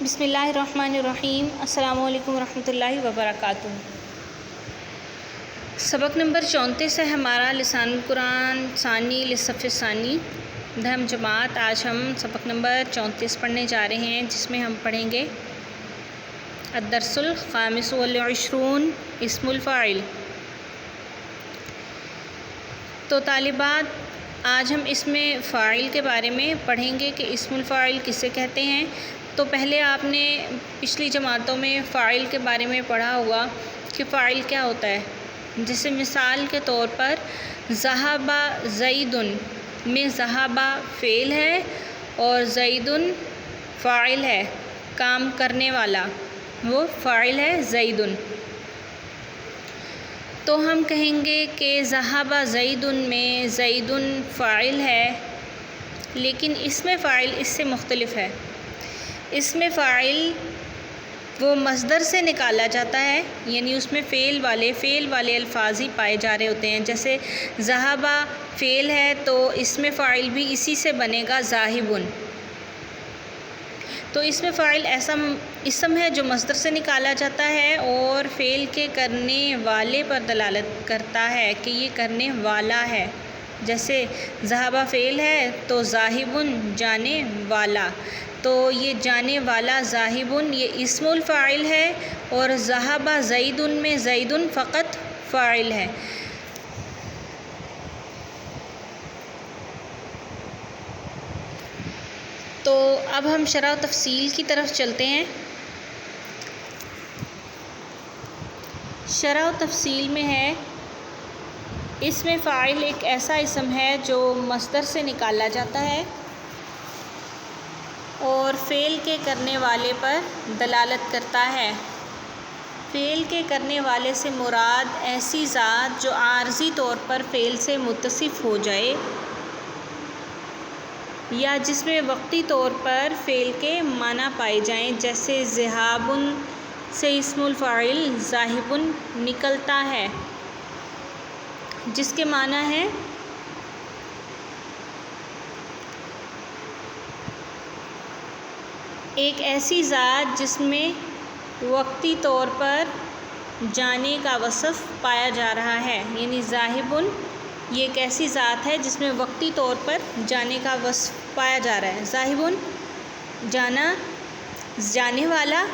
بسم اللہ الرحمن الرحیم۔ السلام علیکم ورحمۃ اللہ وبرکاتہ۔ سبق نمبر 34 ہے ہمارا لسان القرآن ثانی للصف ثانی دہم جماعت۔ آج ہم سبق نمبر 34 پڑھنے جا رہے ہیں، جس میں ہم پڑھیں گے الدرس الخامس والعشرون اسم الفاعل۔ تو طالبات، آج ہم اسم فاعل کے بارے میں پڑھیں گے کہ اسم الفاعل کسے کہتے ہیں۔ تو پہلے آپ نے پچھلی جماعتوں میں فاعل کے بارے میں پڑھا ہوگا کہ فاعل کیا ہوتا ہے۔ جیسے مثال کے طور پر ذہب زید میں ذہب فعل ہے اور زید فاعل ہے، کام کرنے والا، وہ فاعل ہے زید۔ تو ہم کہیں گے کہ ذہب زید میں زید فاعل ہے، لیکن اسم فاعل اس سے مختلف ہے۔ اسم فاعل وہ مصدر سے نکالا جاتا ہے، یعنی اس میں فعل والے الفاظ ہی پائے جا رہے ہوتے ہیں۔ جیسے ذہب فعل ہے تو اسم فاعل بھی اسی سے بنے گا، ذاہب۔ تو اسم فاعل ایسا اسم ہے جو مصدر سے نکالا جاتا ہے اور فعل کے کرنے والے پر دلالت کرتا ہے کہ یہ کرنے والا ہے۔ جیسے ذہب فعل ہے تو ذاہب جانے والا، تو یہ جانے والا ذاہب یہ اسم الفاعل ہے، اور ذہب زید میں زید فقط فاعل ہے۔ تو اب ہم شرح و تفصیل کی طرف چلتے ہیں۔ شرح و تفصیل میں ہے، اسم فاعل ایک ایسا اسم ہے جو مصدر سے نکالا جاتا ہے اور فعل کے کرنے والے پر دلالت کرتا ہے۔ فعل کے کرنے والے سے مراد ایسی ذات جو عارضی طور پر فعل سے متصف ہو جائے یا جس میں وقتی طور پر فعل کے معنی پائے جائیں۔ جیسے ذہاب سے اسم الفاعل ذاہب نکلتا ہے، جس کے معنی ہے ایک ایسی ذات جس میں وقتی طور پر جانے کا وصف پایا جا رہا ہے، یعنی ذاہب یہ ایک ایسی ذات ہے جس میں وقتی طور پر جانے کا وصف پایا جا رہا ہے۔ ذاہب جانے والا،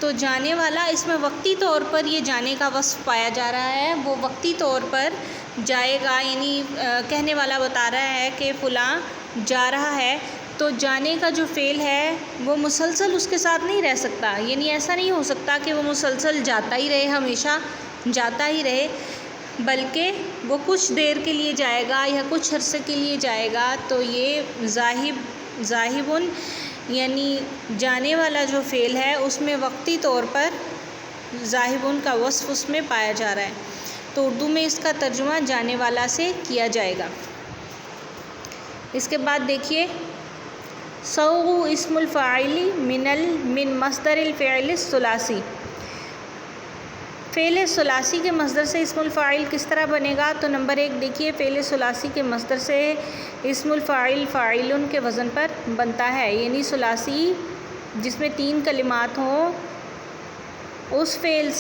تو جانے والا اس میں وقتی طور پر یہ جانے کا وصف پایا جا رہا ہے، وہ وقتی طور پر جائے گا، یعنی کہنے والا بتا رہا ہے کہ فلاں جا رہا ہے۔ تو جانے کا جو فعل ہے وہ مسلسل اس کے ساتھ نہیں رہ سکتا، یعنی ایسا نہیں ہو سکتا کہ وہ مسلسل جاتا ہی رہے، ہمیشہ جاتا ہی رہے، بلکہ وہ کچھ دیر کے لیے جائے گا یا کچھ عرصے کے لیے جائے گا۔ تو یہ ذاہب یعنی جانے والا جو فعل ہے اس میں وقتی طور پر ذاہب کا وصف اس میں پایا جا رہا ہے، تو اردو میں اس کا ترجمہ جانے والا سے کیا جائے گا۔ اس کے بعد دیکھیے، صوغ اسم الفاعل من مصدر الفعل الثلاثی۔ فعل ثلاثی کے مصدر سے اسم الفاعل کس طرح بنے گا؟ تو نمبر 1 دیکھیے، فعل ثلاثی کے مصدر سے اسم الفاعل فاعل کے وزن پر بنتا ہے، یعنی ثلاثی جس میں 3 کلمات ہوں، اس فعل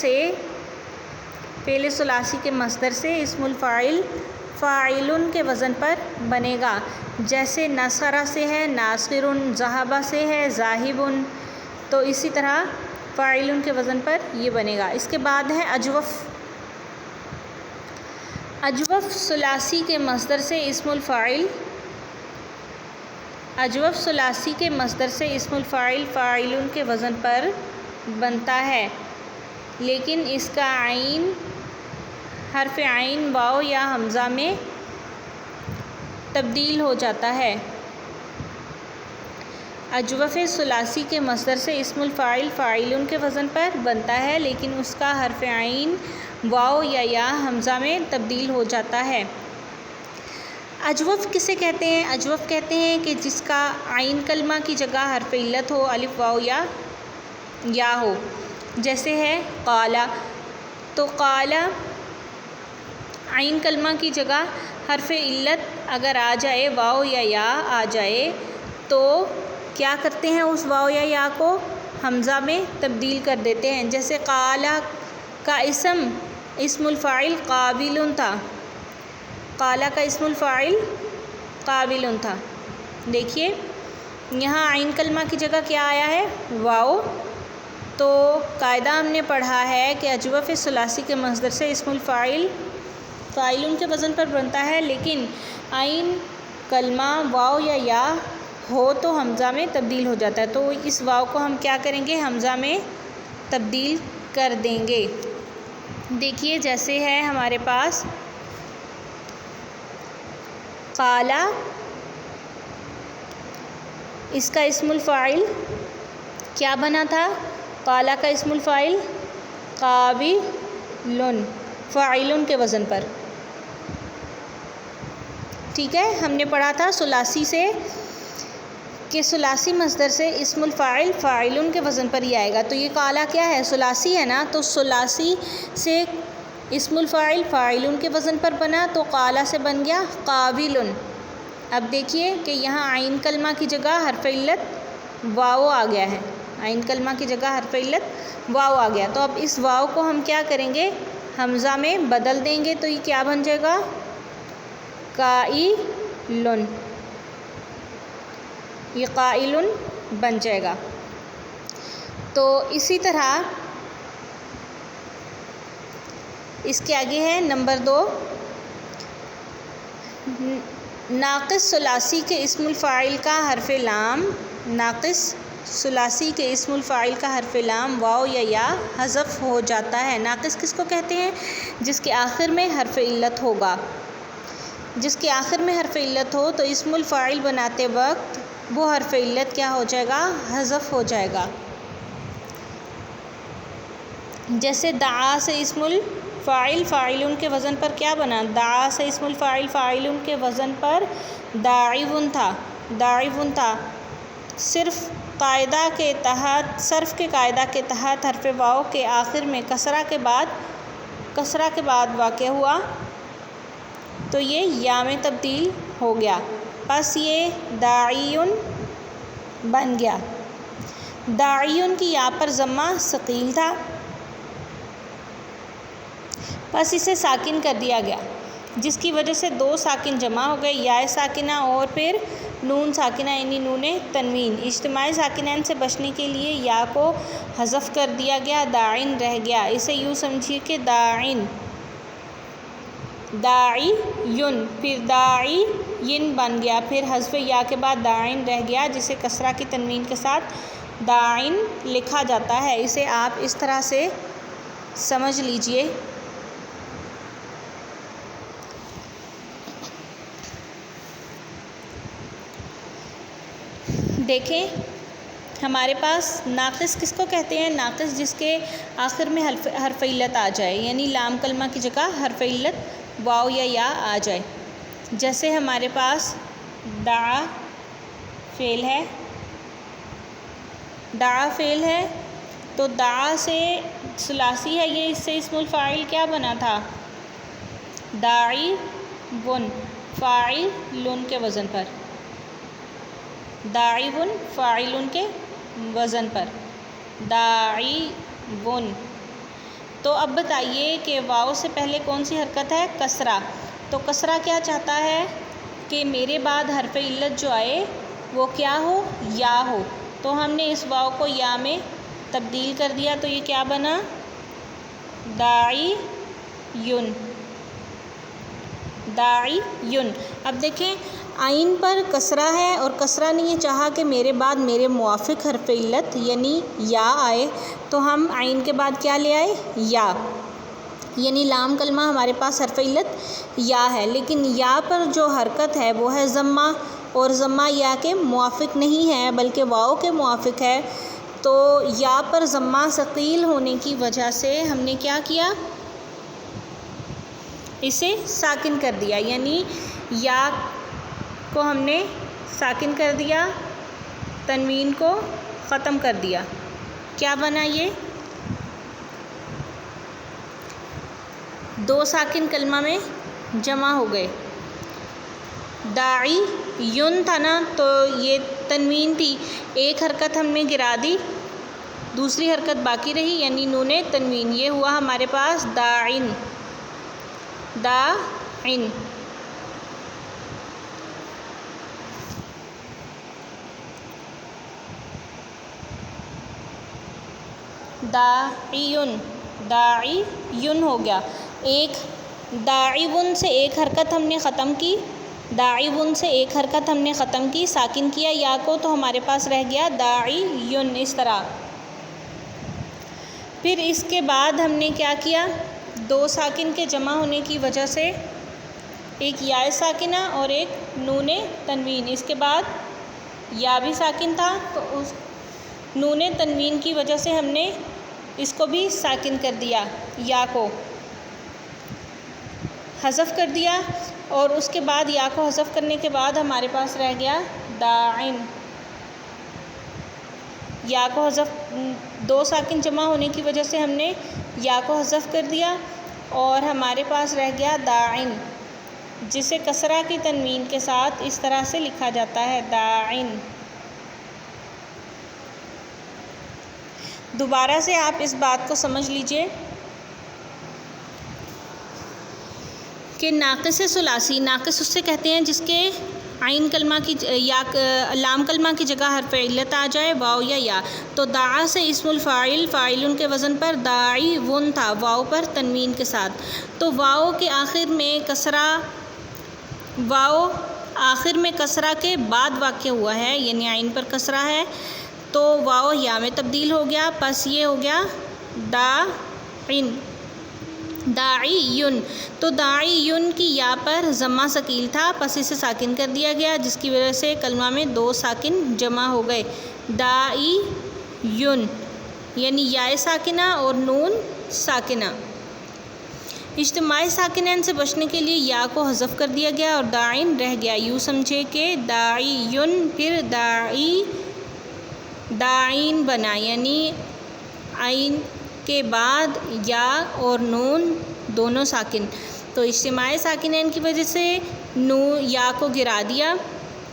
ثلاثی کے مصدر سے اسم الفاعل فاعل کے وزن پر بنے گا۔ جیسے نصر سے ہے ناصر، ذہب سے ہے ذاہب، تو اسی طرح فاعل کے وزن پر یہ بنے گا۔ اس کے بعد ہے اجوف۔ اجوف ثلاثی کے مصدر سے اسم الفاعل فاعل کے وزن پر بنتا ہے، لیکن اس کا عین حرف عین واو یا حمزہ میں تبدیل ہو جاتا ہے۔ اجوف ثلاثی کے مصدر سے اسم الفاعل فاعل کے وزن پر بنتا ہے، لیکن اس کا حرف عین واو یا حمزہ میں تبدیل ہو جاتا ہے۔ اجوف کسے کہتے ہیں؟ اجوف کہتے ہیں کہ جس کا عین کلمہ کی جگہ حرف علت ہو، الف واو یا ہو۔ جیسے ہے قال، تو قال عین کلمہ کی جگہ حرف علت اگر آ جائے، واو یا آ جائے، تو کیا کرتے ہیں اس واو یا کو؟ حمزہ میں تبدیل کر دیتے ہیں. جیسے قالا کا اسم الفاعل قابل تھا. قالا کا اسم الفاعل قابل تھا. دیکھیے یہاں عین کلمہ کی جگہ کیا آیا ہے؟ واو. تو قاعدہ ہم نے پڑھا ہے کہ اجوف ثلاثی کے مصدر سے اسم الفاعل فاعل کے وزن پر بنتا ہے، لیکن عین کلمہ واو یا یا ہو تو حمزہ میں تبدیل ہو جاتا ہے. تو اس واو کو ہم کیا کریں گے؟ حمزہ میں تبدیل کر دیں گے. دیکھیے جیسے ہے ہمارے پاس قالا، اس کا اسم الفاعل کیا بنا تھا؟ قالا کا اسم الفاعل قابل، فاعل کے وزن پر. ٹھیک ہے، ہم نے پڑھا تھا ثلاثی سے کہ ثلاثی مصدر سے اسم الفاعل فاعل کے وزن پر ہی آئے گا. تو یہ قالا کیا ہے؟ ثلاثی ہے نا، تو ثلاثی سے اسم الفاعل فاعل کے وزن پر بنا تو قالا سے بن گیا قابل. اب دیکھیے کہ یہاں عین کلمہ کی جگہ حرف علت واو آ گیا ہے. عین کلمہ کی جگہ حرف علت واو آ گیا. تو اب اس واو کو ہم کیا کریں گے؟ حمزہ میں بدل دیں گے. تو یہ کیا بن جائے گا؟ قائلن. یہ قائلن بن جائے گا. تو اسی طرح اس کے آگے ہے نمبر 2، ناقص ثلاثی کے اسم الفاعل کا حرف لام. ناقص ثلاثی کے اسم الفاعل کا حرف لام واو یا حذف ہو جاتا ہے. ناقص کس کو کہتے ہیں؟ جس کے آخر میں حرف علت ہوگا. جس کے آخر میں حرف علت ہو تو اسم الفاعل بناتے وقت وہ حرف علت کیا ہو جائے گا؟ حذف ہو جائے گا. جیسے دعا سے اسم الفاعل فاعل کے وزن پر کیا بنا؟ دعا سے اسم الفاعل فاعل کے وزن پر داعون تھا. داعون تھا. صرف قاعدہ کے تحت، صرف کے قاعدہ کے تحت حرف واو کے آخر میں کسرہ کے بعد واقع ہوا تو یہ یا میں تبدیل ہو گیا. پس یہ داعیون بن گیا. داعیون کی یا پر ضمہ ثقیل تھا، پس اسے ساکن کر دیا گیا، جس کی وجہ سے 2 ساکن جمع ہو گئے، یا ساکنہ اور پھر نون ساکنہ یعنی نون تنوین. اجتماعی ساکنین سے بچنے کے لیے یا کو حذف کر دیا گیا، داعن رہ گیا. اسے یوں سمجھیے کہ داعن، داعین، پھر داعین بن گیا، پھر حذف یا کے بعد داعن رہ گیا جسے کسرہ کی تنوین کے ساتھ داعن لکھا جاتا ہے. اسے آپ اس طرح سے سمجھ لیجئے. دیکھیں ہمارے پاس ناقص کس کو کہتے ہیں؟ ناقص جس کے آخر میں حرف علت آ جائے، یعنی لام کلمہ کی جگہ حرف علت واو یا آ جائے. جیسے ہمارے پاس دعا فعل ہے. دعا فعل ہے تو دعا سے ثلاثی ہے، یہ اس سے اسم الفاعل کیا بنا تھا؟ داعی ون، فاعل کے وزن پر. داعی ون فاعل کے وزن پر. داعی ون. تو اب بتائیے کہ واو سے پہلے کون سی حرکت ہے؟ کسرہ. تو کسرہ کیا چاہتا ہے؟ کہ میرے بعد حرف علت جو آئے وہ کیا ہو؟ یا ہو. تو ہم نے اس واو کو یا میں تبدیل کر دیا تو یہ کیا بنا؟ داعیون. داعیون. اب دیکھیں عین پر کسرہ ہے اور کسرہ نے یہ چاہا کہ میرے بعد میرے موافق حرف علت یعنی یا آئے، تو ہم عین کے بعد کیا لے آئے؟ یا. یعنی لام کلمہ ہمارے پاس حرف علت یا ہے، لیکن یا پر جو حرکت ہے وہ ہے ضمہ، اور ضمہ یا کے موافق نہیں ہے بلکہ واو کے موافق ہے. تو یا پر ضمہ ثقیل ہونے کی وجہ سے ہم نے کیا کیا؟ اسے ساکن کر دیا. یعنی یا کو ہم نے ساکن کر دیا، تنوین کو ختم کر دیا. کیا بنا؟ یہ 2 ساکن کلمہ میں جمع ہو گئے. داعی یون تھا نا، تو یہ تنوین تھی، ایک حرکت ہم نے گرا دی دوسری حرکت باقی رہی یعنی نون تنوین. یہ ہوا ہمارے پاس داعن. داعن. داعیون. داعیون ہو گیا. ایک داعیون سے ایک حرکت ہم نے ختم کی. داعیون سے ایک حرکت ہم نے ختم کی، ساکن کیا یا کو، تو ہمارے پاس رہ گیا داعیون اس طرح. پھر اس کے بعد ہم نے کیا کیا، دو ساکن کے جمع ہونے کی وجہ سے ایک یا ساکنہ اور ایک نون تنوین. اس کے بعد یا بھی ساکن تھا تو اس نون تنوین کی وجہ سے ہم نے اس کو بھی ساکن کر دیا، یا کو حذف کر دیا. اور اس کے بعد یا کو حذف کرنے کے بعد ہمارے پاس رہ گیا داعن. یا کو حذف، دو ساکن جمع ہونے کی وجہ سے ہم نے یا کو حذف کر دیا اور ہمارے پاس رہ گیا داعن، جسے کسرہ کی تنوین کے ساتھ اس طرح سے لکھا جاتا ہے داعن. دوبارہ سے آپ اس بات کو سمجھ لیجئے کہ ناقص ثلاثی، ناقص اس سے کہتے ہیں جس کے عین کلمہ کی یا لام کلمہ کی جگہ حرف علت آ جائے، واو یا یا. تو دعا سے اسم الفاعل فاعل کے وزن پر داعی ون تھا، واو پر تنوین کے ساتھ. تو واو کے آخر میں کسرہ، واو آخر میں کسرہ کے بعد واقع ہوا ہے یعنی عین پر کسرہ ہے، تو واو یا میں تبدیل ہو گیا. پس یہ ہو گیا داعن. داعیون. تو داعیون کی یا پر ضمہ ثقیل تھا، پس اسے ساکن کر دیا گیا جس کی وجہ سے کلمہ میں دو ساکن جمع ہو گئے داعیون، یعنی یا ساکنہ اور نون ساکنہ. اجتماعی ساکنین سے بچنے کے لیے یا کو حذف کر دیا گیا اور داعن رہ گیا. یوں سمجھے کہ داعیون پھر داعین بنا، یعنی عین کے بعد یا اور نون دونوں ساکن. تو اجتماعی ساکنین کی وجہ سے یا کو گرا دیا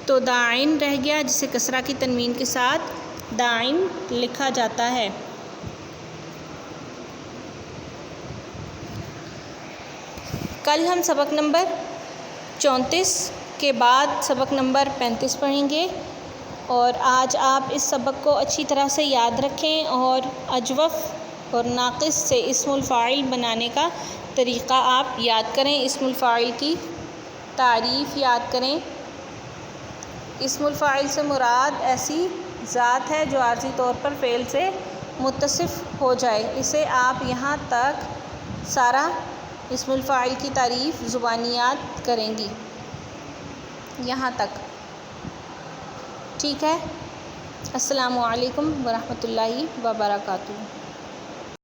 تو داعن رہ گیا جسے کسرہ کی تنوین کے ساتھ داعن لکھا جاتا ہے. کل ہم سبق نمبر 34 کے بعد سبق نمبر 35 پڑھیں گے، اور آج آپ اس سبق کو اچھی طرح سے یاد رکھیں اور اجوف اور ناقص سے اسم الفاعل بنانے کا طریقہ آپ یاد کریں. اسم الفاعل کی تعریف یاد کریں. اسم الفاعل سے مراد ایسی ذات ہے جو عارضی طور پر فعل سے متصف ہو جائے. اسے آپ یہاں تک سارا اسم الفاعل کی تعریف زبانی یاد کریں گی، یہاں تک. ٹھیک ہے. السلام علیکم ورحمۃ اللہ وبرکاتہ.